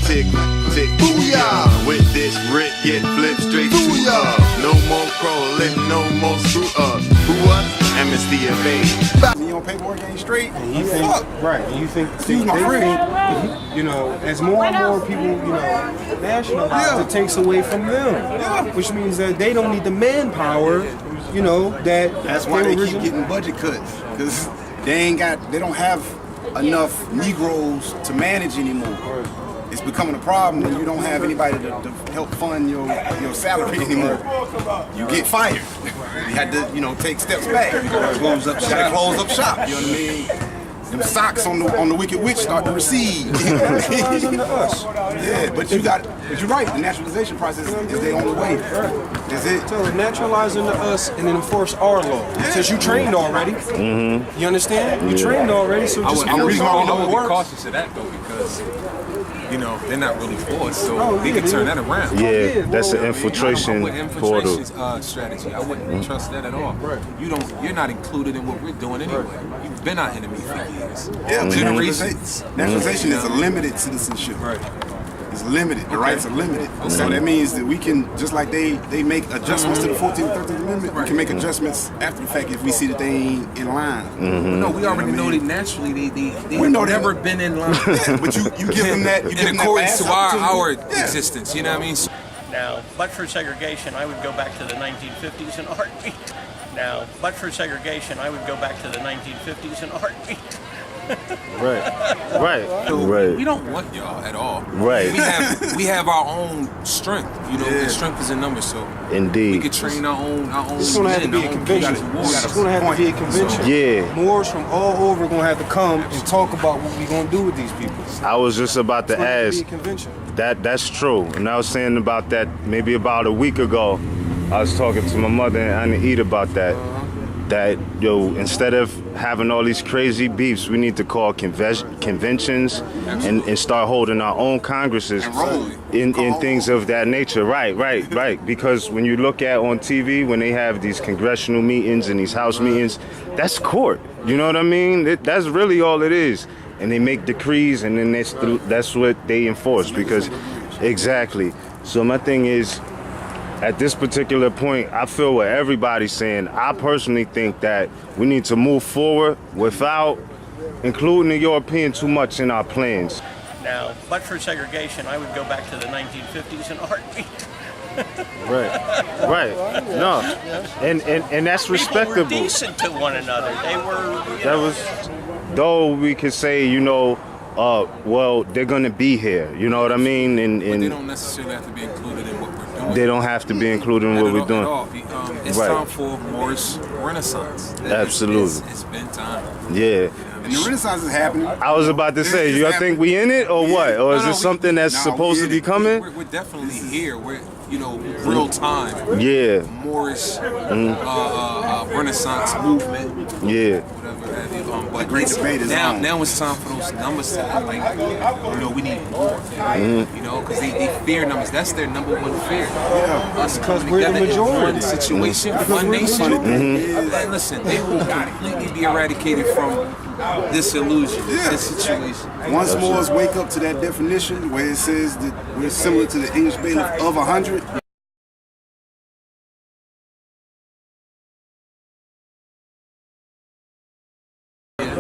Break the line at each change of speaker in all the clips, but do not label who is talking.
tick, tick, booyah. With this Rick, get flipped straight to no more crawling, no more screw up. Who what? Amnesty evade.
You know, paperwork ain't straight.
And you think, right? And you think, you know, as more and more people, you know, nationalize, it takes away from them, which means that they don't need the manpower, you know,
that's why they keep getting budget cuts, because they don't have enough Negroes to manage anymore. It's becoming a problem when you don't have anybody to help fund your salary anymore. You get fired. You had to, you know, take steps back. You gotta close up shop. You know what I mean? Them socks on the Wicked Witch start to recede.
Naturalizing to us.
Yeah, but you're right. The naturalization process is the only way. Is it?
So naturalizing to us and then enforce our law. Since you trained already. You understand? You trained already, so just
I would be
works.
cautious of that though, because you know they're not really forced, so we can turn that around.
Yeah, that's an infiltration portal.
Strategy. I wouldn't trust that at all. Right. You're not included in what we're doing anyway. You've been our enemy for years.
Yeah,
generations.
Naturalization is a limited citizenship.
Right.
It's limited. The rights are limited. So that means that we can, just like they make adjustments to the 14th and 13th Amendment, we can make adjustments after the fact if we see that they ain't in line.
No, we already know that naturally they've never been in line.
But you give them that. You give them
in accordance to our
Yeah.
existence, you know what I mean?
Now, but for segregation, I would go back to the 1950s in a heartbeat. Now, but for segregation, I would go back to the 1950s in a heartbeat.
Right.
We don't want y'all at all.
Right.
We have our own strength. You know, and strength is in numbers. So
Indeed.
we could train our own.
It's gonna have to be a convention. It's gonna have to be a convention.
Yeah.
Moors from all over gonna have to come and talk about what we gonna do with these people.
I was just about to ask. That's true. And I was saying about that maybe about a week ago. I was talking to my mother and Aunt Eda about that. That, instead of having all these crazy beefs, we need to call conventions and start holding our own congresses in things of that nature. Right. Because when you look at on TV, when they have these congressional meetings and these house meetings, that's court. You know what I mean? That's really all it is. And they make decrees, and then that's what they enforce. Because, exactly. So my thing is, at this particular point, I feel what everybody's saying. I personally think that we need to move forward without including the European too much in our plans.
Now, but for segregation, I would go back to the 1950s in a heartbeat.
Right. No, and that's respectable.
People were decent to one another. They were.
Though we could say, well, they're gonna be here. You know what I mean? And
they don't necessarily have to be included in what we're doing.
They don't have to be included in what we're doing.
It's time for Moorish Renaissance.
Absolutely.
It's been time.
And
Yeah.
the Renaissance is happening.
I was about to say, you think we in it or what? Or is it something that's supposed to be coming?
We're definitely here. We're, real time.
Yeah.
Moorish Renaissance movement.
Yeah.
Whatever have you. But
great debate is on.
Now it's time for those numbers to happen. We need more. Because they fear numbers. That's their number one fear. Us
because we're the majority.
One situation, one nation. And listen, they will completely be eradicated from this illusion, this situation.
Once Moors wake up to that definition where it says that we're similar to the English bailiff of 100.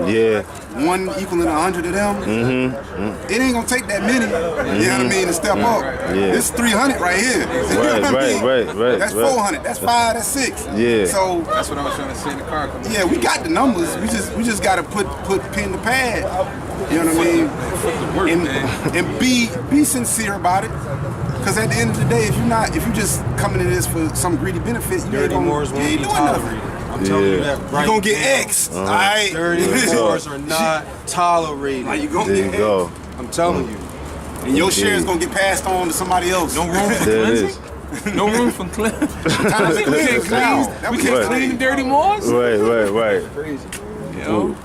Yeah.
One equaling 100 of them. It ain't gonna take that many. You know what I mean? To step up.
Yeah.
This 300 right here.
Right.
That's 400. That's 5. That's 6.
Yeah.
So
that's what I was trying to say in the car.
Yeah, we got the numbers. We just gotta put pen to pad. You know what I mean? And be sincere about it. Because at the end of the day, if you just coming into this for some greedy benefit, you ain't doing nothing.
I'm telling you that right.
You're gonna get X. All right.
Dirty Moors are not tolerated.
You gonna get X.
I'm telling you.
And your share is gonna get passed on to somebody else.
No room for cleansing. No room for cleansing. We can't clean dirty Moors.
Right.
Crazy.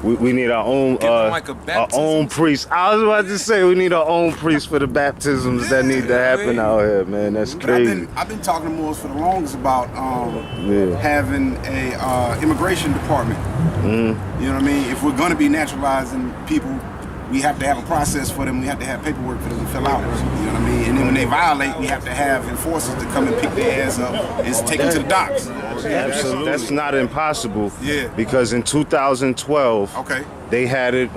We need our own priest. I was about to say we need our own priest for the baptisms that need to happen out here, man. That's crazy.
I've been talking to Moors for the longest about having a immigration department. You know what I mean? If we're gonna be naturalizing people, we have to have a process for them. We have to have paperwork for them to fill out. You know what I mean? And then when they violate, we have to have enforcers to come and pick their ass up and take them to the docks.
Absolutely. That's not impossible.
Yeah.
Because in 2012, they had it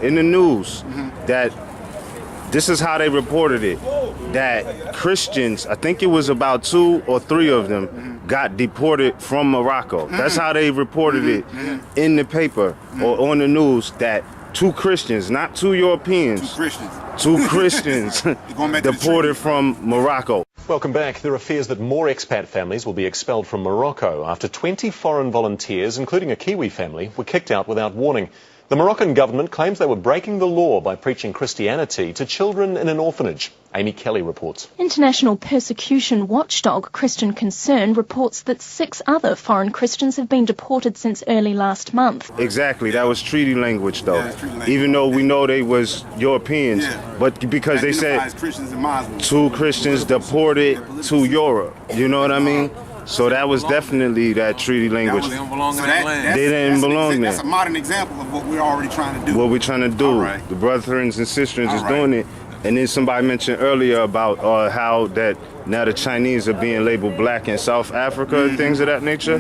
in the news that this is how they reported it, that Christians, I think it was about 2 or 3 of them, got deported from Morocco. That's how they reported it in the paper or on the news, that 2 Christians, not 2 Europeans, 2 Christians deported from Morocco.
Welcome back. There are fears that more expat families will be expelled from Morocco after 20 foreign volunteers, including a Kiwi family, were kicked out without warning. The Moroccan government claims they were breaking the law by preaching Christianity to children in an orphanage. Amy Kelly reports.
International persecution watchdog Christian Concern reports that 6 other foreign Christians have been deported since early last month.
Exactly, that was treaty language though. Even though we know they was Europeans, but because they said 2 Christians deported to Europe, you know what I mean? So that was definitely that treaty language.
They
didn't belong there.
That's a modern example of what we're already trying to do.
What we're trying to do. The brethrens and sisters is doing it. And then somebody mentioned earlier about how that now the Chinese are being labeled black in South Africa and things of that nature.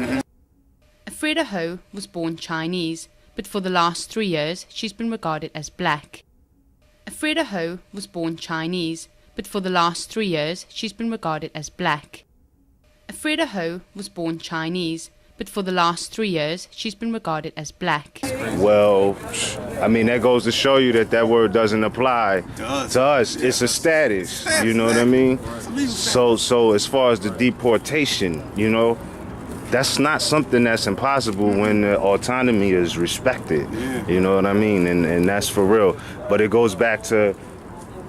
Freda Ho was born Chinese, but for the last 3 years she's been regarded as black. Freda Ho was born Chinese, but for the last 3 years she's been regarded as black. Freda Ho was born Chinese, but for the last 3 years she's been regarded as black.
Well, I mean, that goes to show you that that word doesn't apply to us. It's a status, you know what I mean? So as far as the deportation, you know, that's not something that's impossible when the autonomy is respected, you know what I mean? And that's for real. But it goes back to,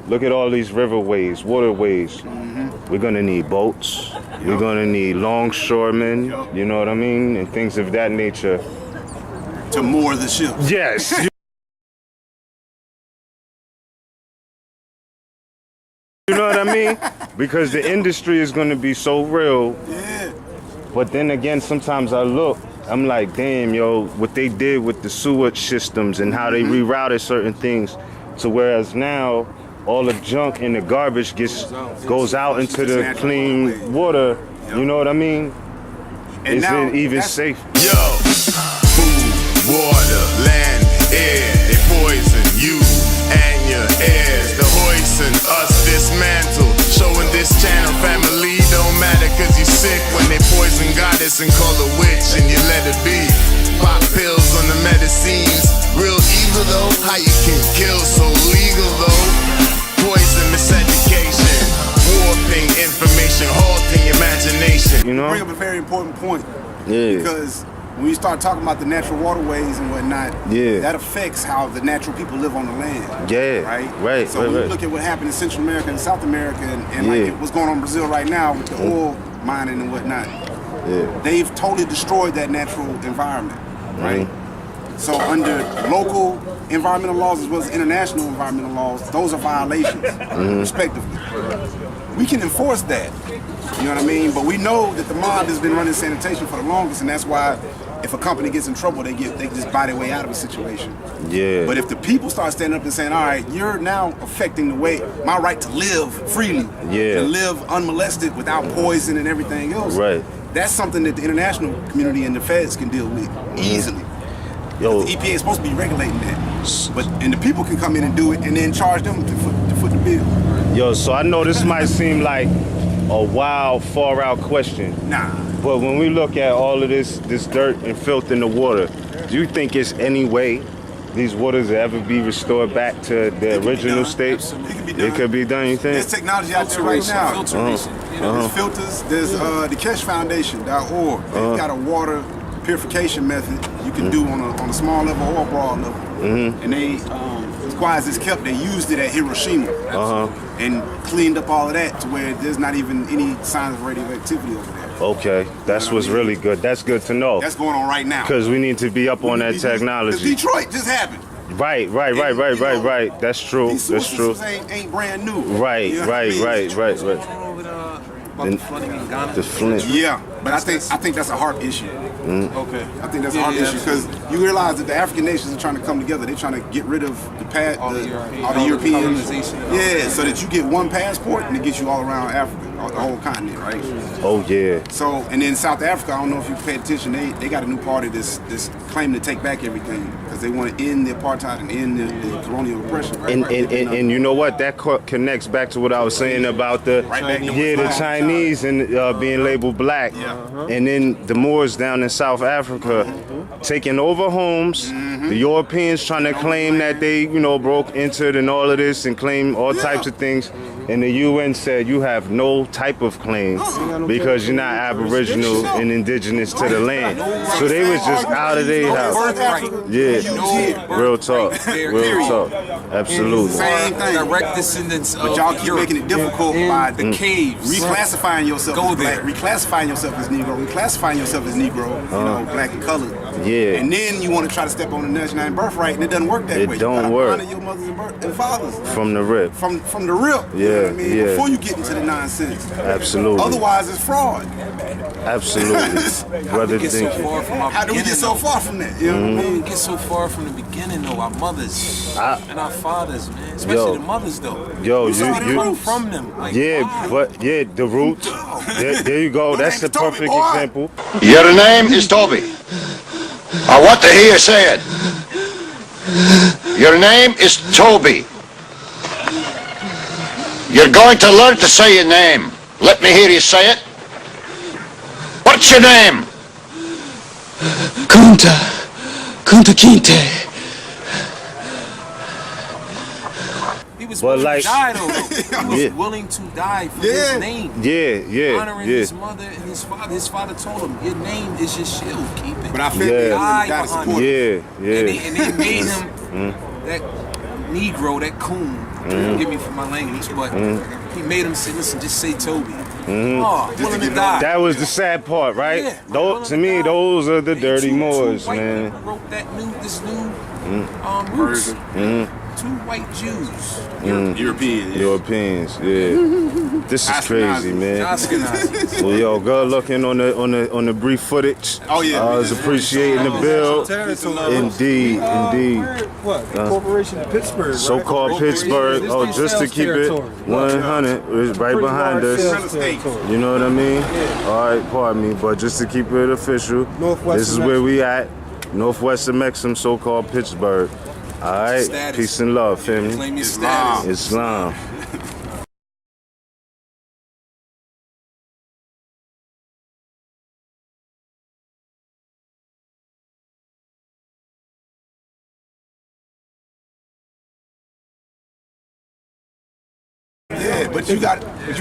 look at all these riverways, waterways. We're gonna need boats. We're gonna need longshoremen, you know what I mean? And things of that nature.
To moor the ship.
Yes. You know what I mean? Because the industry is gonna be so real. But then again, sometimes I look, I'm like, damn, yo, what they did with the sewage systems and how they rerouted certain things to whereas now, all the junk and the garbage goes out into the clean water. You know what I mean?
And
is it even safe?
Yo, food, water, land, air, they poison you and your heirs. The hoisin, us dismantle. Showing this channel, family don't matter cause you sick when they poison goddess and call a witch and you let it be. Pop pills on the medicines. Real evil though, how you can kill so legal though. Poison, miseducation, warping information, halting imagination.
You know?
Bring up a very important point. Because when you start talking about the natural waterways and whatnot, that affects how the natural people live on the land. Right. So when you look at what happened in Central America and South America and like what's going on in Brazil right now with the oil mining and whatnot, they've totally destroyed that natural environment. Right. So under local environmental laws as well as international environmental laws, those are violations, respectively. We can enforce that, you know what I mean? But we know that the mob has been running sanitation for the longest, and that's why if a company gets in trouble, they just buy their way out of a situation. But if the people start standing up and saying, all right, you're now affecting the way, my right to live freely, and live unmolested without poison and everything else, that's something that the international community and the feds can deal with easily. The EPA is supposed to be regulating that, and the people can come in and do it and then charge them to foot the bill.
Yo, so I know this might seem like a wild, far out question. But when we look at all of this dirt and filth in the water, do you think it's any way these waters will ever be restored back to the original state? It could be done, you think?
There's technology out there right now. There's filters, there's the CashFoundation.org. They've got a water purification method you can do on a small level or a broad level. And they, as quiet as it's kept, they used it at Hiroshima and cleaned up all of that to where there's not even any signs of radioactivity over there.
Okay, that's what's really good. That's good to know.
That's going on right now.
Because we need to be up on that technology.
Detroit just happened.
Right. That's true.
These sources ain't brand new.
Right.
About the flooding in Ghana?
The Flint.
Yeah, But I think that's a heart issue.
Okay.
I think that's a heart issue because you realize that the African nations are trying to come together. They're trying to get rid of all the Europeans. Yeah, so that you get one passport and it gets you all around Africa, or the whole continent, right?
Oh yeah.
So, and then South Africa, I don't know if you paid attention, they got a new party that's claiming to take back everything because they want to end the apartheid and end the colonial oppression. Right?
And you know what? That connects back to what I was saying about the Chinese and being labeled black, and then the Moors down in South Africa taking over homes. The Europeans trying to claim that they, broke into it and all of this and claim all types of things. And the UN said you have no type of claim because you're not Aboriginal and indigenous to the land. So they was just out of their house. Yeah, real talk. Real talk. Absolutely.
Same thing.
Direct descendants of
But y'all keep
Europe.
making it difficult by
The caves.
reclassifying yourself as
there.
black, reclassifying yourself as Negro, reclassifying yourself as Negro, black and colored.
Yeah.
And then you want to try to step on the national birthright, and it doesn't work that way.
It don't
you gotta
work.
honor your mothers and fathers.
From the rip.
From the rip. You know what I mean?
Yeah.
Before you get into the nonsense.
Absolutely.
Otherwise, it's fraud.
Absolutely. Brother
Get so
thinking.
far from our
How do we get so far from that? You know what I mean?
We get so far from the beginning, though. Our mothers and our fathers, man. Especially the mothers, though.
Yo,
you
you
come from them. Like,
the roots. There you go. That's the perfect example.
Your name is Toby. I want to hear you say it. Your name is Toby. You're going to learn to say your name. Let me hear you say it. What's your name?
Kunta Kinte.
He was willing to die, though. He was willing to die for his name. Honoring his mother and his father. His father told him, your name is your shield. Keep it.
But I feel that
support. And they made him that Negro, that coon. Forgive me for my language, but he made him say, listen, just say Toby. Oh, willing to die.
That was the sad part, right?
Yeah,
to me, those are the dirty Moors, man.
Wrote this new roots. Two white Jews.
Europeans, yeah. This is crazy, man. Well, yo, good looking on the brief footage.
Oh yeah,
I was appreciating the build. Indeed.
What? Corporation Pittsburgh.
So-called Pittsburgh. Oh, just to keep it 100, it's right behind us. You know what I mean? All right, pardon me, but just to keep it official, this is where we at. Northwest Amexem, so-called Pittsburgh. All right, peace and love, family.
Claim your status.
Islam.
Yeah, but you're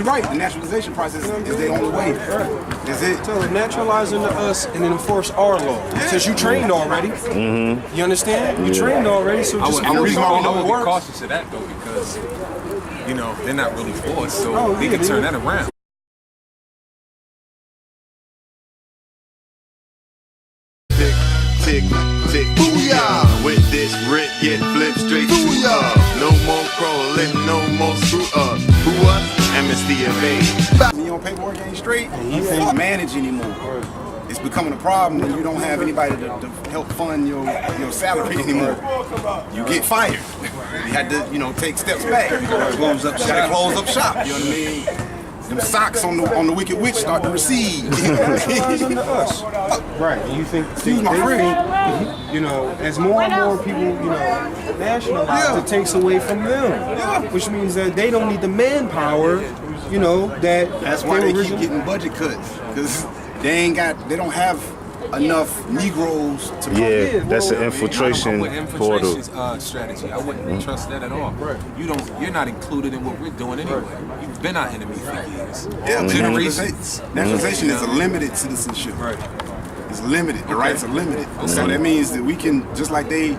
right. The naturalization process is the only way. Is it?
Tell them naturalizing to us and then enforce our law. Since you trained already, you understand? You trained already, so just
I would be
works.
cautious of that, though, because they're not really for us, so they can turn that around.
Tick, tick, booyah! With this Rick, get flipped straight to up. No more crawling, no more screw up. Who up? Amnesty evade.
Your paperwork ain't straight, you can't manage anymore. It's becoming a problem when you don't have anybody to help fund your salary anymore. You get fired. You had to, take steps back. You gotta close up shop. You know what I mean? Them socks on the Wicked Witch start to recede.
Right, and you think as more and more people, nationalize, it takes away from them, which means that they don't need the manpower,
That's why they keep getting budget cuts, because they don't have enough Negroes to
that's an infiltration portal.
Strategy. I wouldn't trust that at all. You're not included in what we're doing anyway. You've been our enemy for years.
Yeah, generations. Naturalization is a limited citizenship. It's limited. The rights are limited. So that means that we can, just like they